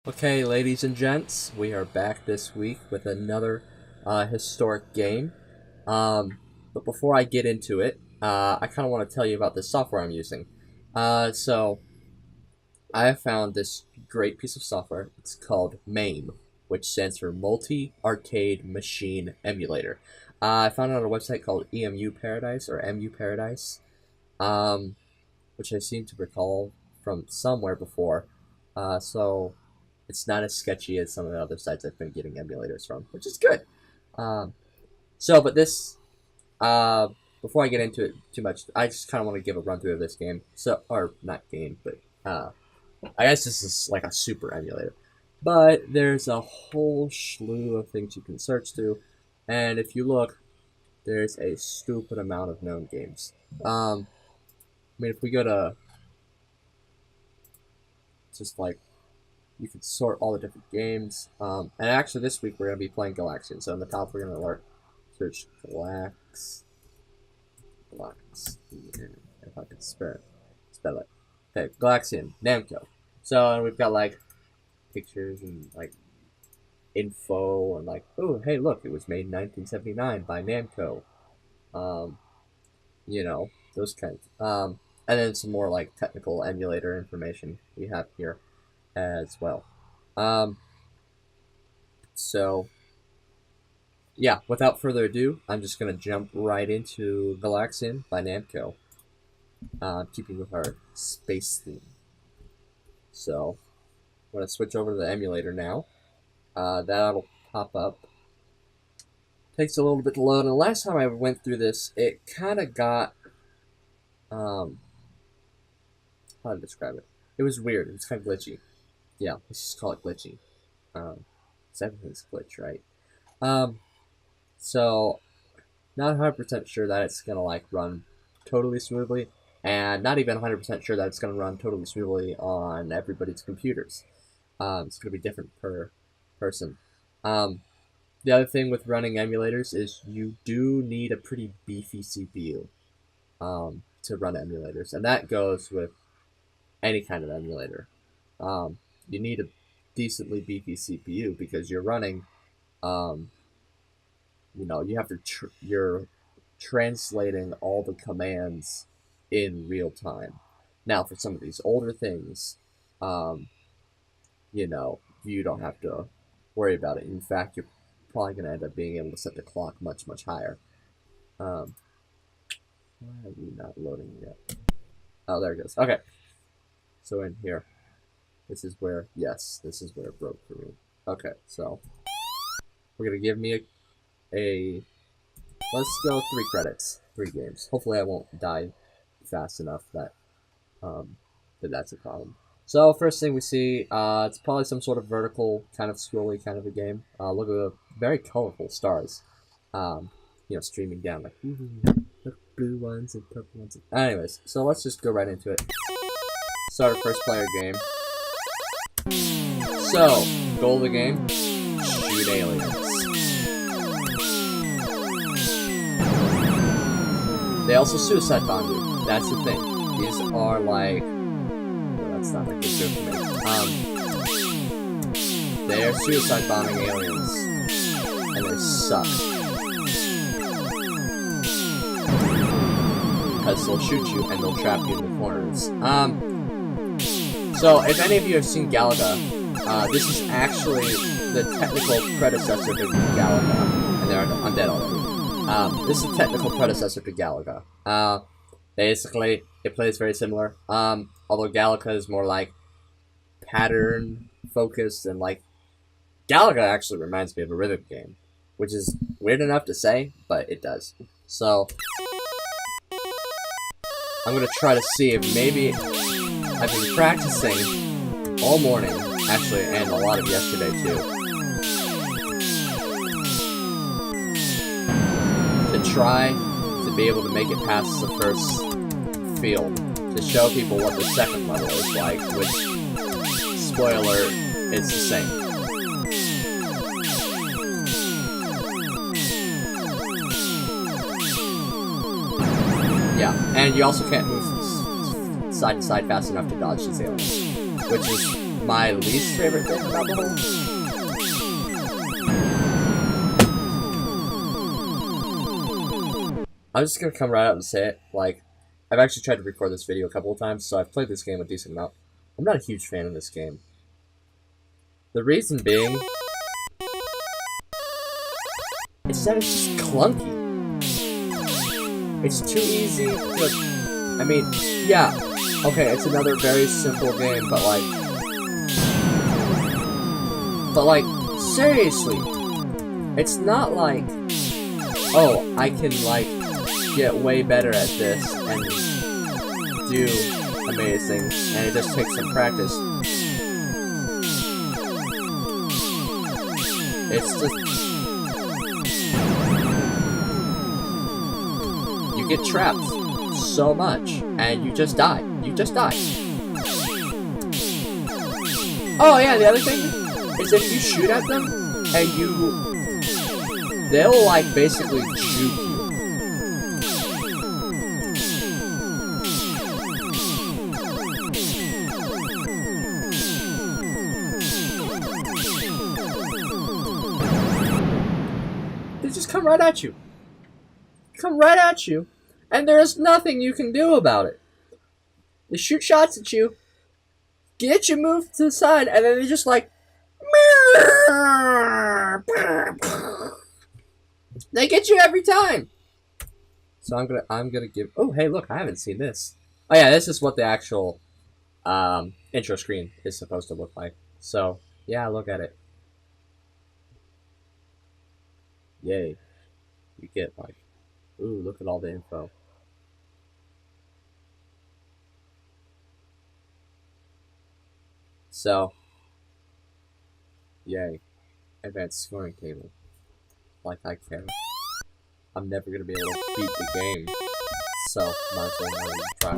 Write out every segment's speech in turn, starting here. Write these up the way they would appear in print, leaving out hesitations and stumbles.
Okay, ladies and gents, we are back this week with another historic game. But before I get into it, I kind of want to tell you about the software I'm using. So I have found this great piece of software. It's called MAME, which stands for Multi Arcade Machine Emulator. I found it on a website called EMU Paradise or MU Paradise, which I seem to recall from somewhere before. So it's not as sketchy as some of the other sites I've been getting emulators from, which is good. Um, but this, before I get into it too much, I just kind of want to give a run through of this game. So, or not game, but I guess this is like a super emulator. But there's a whole slew of things you can search through, and if you look, there's a stupid amount of known games. I mean, if we go to just like you can sort all the different games. And actually, this week we're going to be playing Galaxian. So in the top, we're going to search Galax. If I can spell it. Okay, Galaxian, Namco. So and we've got like pictures and like info and like, oh, hey, look, it was made in 1979 by Namco. Those kinds. And then some more like technical emulator information we have here as well. Yeah, without further ado, I'm just going to jump right into Galaxian by Namco, keeping with our space theme. So, I'm going to switch over to the emulator now. That'll pop up. Takes a little bit to load, and last time I went through this, it kind of got, how to describe it? It was weird, it was kind of glitchy. Yeah, let's just call it glitchy. Everything's glitch, right? So not 100% sure that it's gonna like run totally smoothly, and not even 100% sure that it's gonna run totally smoothly on everybody's computers. It's gonna be different per person. The other thing with running emulators is you do need a pretty beefy CPU to run emulators, and that goes with any kind of emulator. You need a decently beefy CPU because you're running, you have to you're translating all the commands in real time. Now, for some of these older things, you don't have to worry about it. In fact, you're probably going to end up being able to set the clock much, much higher. Why are we not loading yet? Oh, there it goes. Okay. So in here. This is where it broke for me. Okay, so we're gonna give me let's go 3 credits, 3 games. Hopefully I won't die fast enough that that's a problem. So first thing we see, it's probably some sort of vertical kind of scrolly kind of a game. Look at the very colorful stars, streaming down like blue ones and purple ones. Anyways, so let's just go right into it. Start a first player game. So, goal of the game, shoot aliens. They also suicide bomb you. That's the thing. These are like, well, that's not like a good for me. They're suicide bombing aliens, and they suck. Because they'll shoot you and they'll trap you in the corners. So, if any of you have seen Galaga, this is actually the technical predecessor to Galaga. And I'm dead already. This is the technical predecessor to Galaga. Basically, it plays very similar. Although Galaga is more like pattern focused, and like Galaga actually reminds me of a rhythm game, which is weird enough to say, but it does. So, I'm gonna try to see if maybe I've been practicing all morning, actually, and a lot of yesterday too, to try to be able to make it past the first field, to show people what the second level is like, which, spoiler, is the same. Yeah, and you also can't move side to side fast enough to dodge these aliens, which is my least favorite thing about the whole. I'm just gonna come right out and say it. Like, I've actually tried to record this video a couple of times, so I've played this game a decent amount. I'm not a huge fan of this game. The reason being is that it's just clunky. It's too easy to... I mean, yeah, okay, it's another very simple game, but like, seriously, it's not like, oh, I can, like, get way better at this and do amazing, and it just takes some practice. It's just... you get trapped so much, and you just die. You just die. Oh yeah, the other thing is if you shoot at them, and they'll like basically juke you. They just come right at you. Come right at you, and there's nothing you can do about it. They shoot shots at you, get you moved to the side, and then they just like... they get you every time. So I'm gonna give... oh, hey, look, I haven't seen this. Oh yeah, this is what the actual intro screen is supposed to look like. So, yeah, look at it. Yay. You get like... ooh, look at all the info. So, yay. Advanced scoring table. Like I care. I'm never gonna be able to beat the game. So, might as well not even try.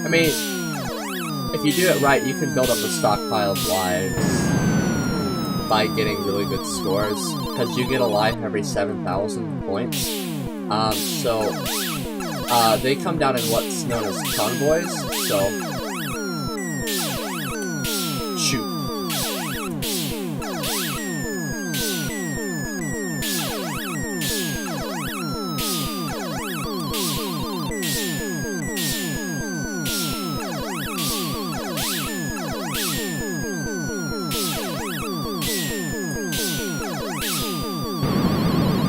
I mean, if you do it right, you can build up a stockpile of lives by getting really good scores, because you get a life every 7,000 points. So they come down in what's known as convoys, so shoot.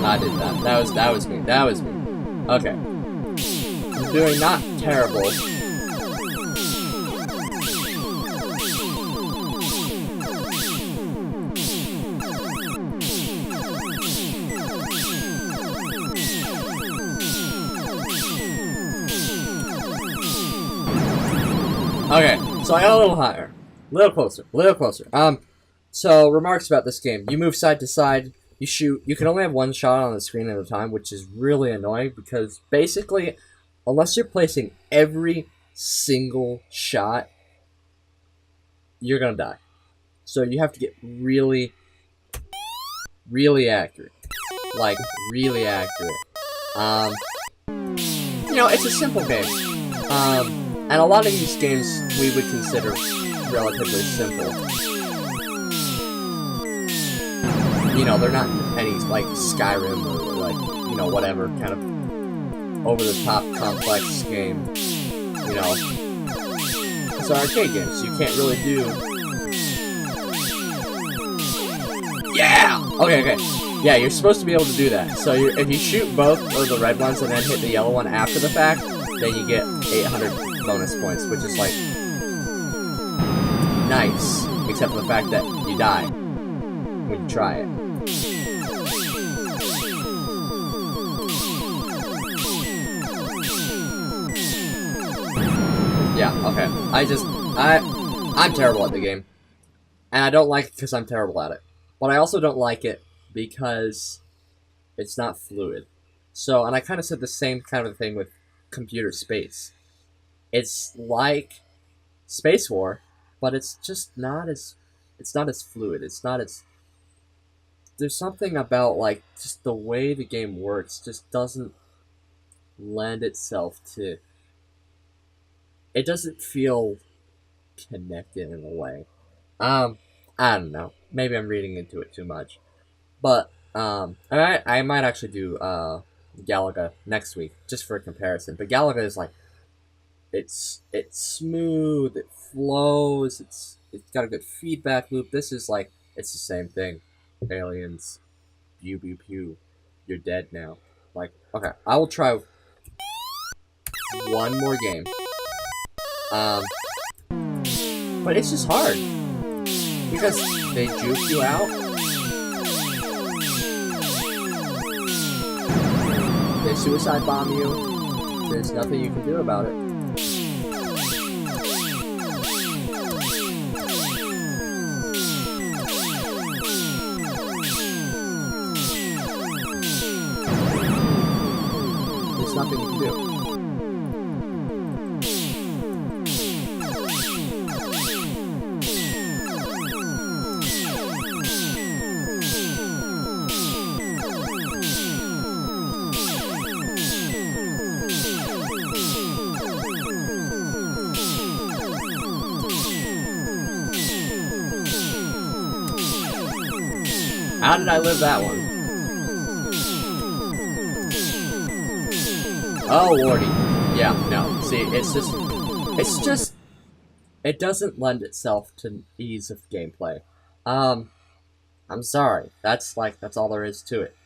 I did that. That was me. That was me. Okay. I'm doing not terrible. Okay, so I got a little higher. A little closer. A little closer. So remarks about this game. You move side to side. You shoot. You can only have one shot on the screen at a time, which is really annoying because basically, unless you're placing every single shot, you're gonna die. So you have to get really, really accurate. Like, really accurate. You know, it's a simple game. And a lot of these games we would consider relatively simple. You know, they're not any, like, Skyrim or, like, you know, whatever kind of over-the-top complex game. You know, it's arcade games. You can't really do... yeah! Okay. Yeah, you're supposed to be able to do that. So if you shoot both of the red ones and then hit the yellow one after the fact, then you get 800 bonus points, which is, like, nice. Except for the fact that you die when you try it. Yeah, okay. I'm terrible at the game. And I don't like it because I'm terrible at it. But I also don't like it because it's not fluid. So, and I kind of said the same kind of thing with computer space. It's like Space War, but it's just not as... it's not as fluid. It's not as... there's something about, like, just the way the game works just doesn't lend itself to. It doesn't feel connected in a way. I don't know. Maybe I'm reading into it too much. But I might actually do Galaga next week just for a comparison. But Galaga is like it's smooth, it flows, it's got a good feedback loop. This is like it's the same thing. Aliens, pew pew pew. You're dead now. Like okay, I will try one more game. Um, but it's just hard because they juke you out. They suicide bomb you. There's nothing you can do about it. There's nothing you can do. How did I live that one? Oh, Lordy. Yeah, no. See, it doesn't lend itself to ease of gameplay. I'm sorry. That's all there is to it.